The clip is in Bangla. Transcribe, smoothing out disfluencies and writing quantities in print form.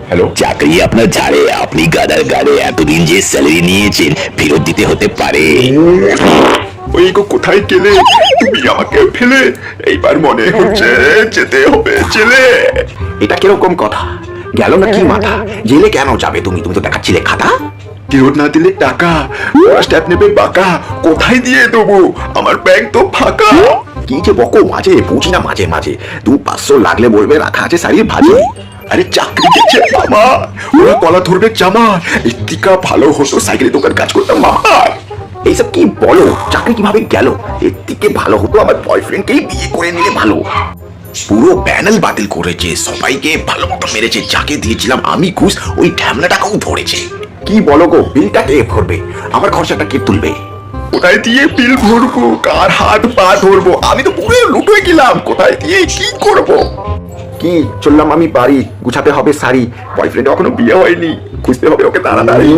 হ্যালো, চাকরি আপনার ঝাড়ে, আপনি গাদার গাড়ে এতদিন যে স্যালারি নিয়েছেন ফেরত দিতে হতে পারে। ওই গো কোথায় গেলে তুমি আমাকে ফেলে? এইবার মনে হচ্ছে যেতে হবে জেলে। এটা কিরকম কথা? গেল না কি মাথা? জেলে কেন যাবে তুমি? তুমি তো দেখাচ্ছিলে খাতা। ফেরত না দিলে টাকা ওরা স্ট্যাপ নেবে বাঁকা। কোথায় দিয়ে দেবো? আমার ব্যাংক তো ফাঁকা। কি যে বকো মাঝে বুঝি না, মাঝে মাঝে 200-500 লাগলে বলবে রাখা আছে শাড়ির ভাজে। আরে চাকরি গেছে আমার, ওরা কলা ধরবে জামা। এদিকা ভালো হতো সাইকেলে দোকান কাজ করতাম মামা। এইসব কি বলো? চাকরি কিভাবে গেল? এর থেকে ভালো হতো আমার বয়ফ্রেন্ডকেই বিয়ে করে নিলে ভালো। পুরো প্যানেল বাতিল করেছে, সবাইকে ভালো মতো মেরেছে, যাকে দিয়েছিলাম আমি ঘুষ ওই ঢ্যামনাটাকেও ধরেছে। কি বলো গো, বিলটা কে ভরবে? আমার খরচাটা কে তুলবে? কোথায় দিয়ে বিল ভরবো? কার হাত পা ধরবো? আমি তো পুরো লুটে গেলাম। কোথায় দিয়ে কি করবো? কি চললাম আমি বাড়ি, গুছাতে হবে শাড়ি। বয়ফ্রেন্ড এখনো বিয়ে হয়নি, খুঁজতে হবে ওকে তাড়াতাড়ি।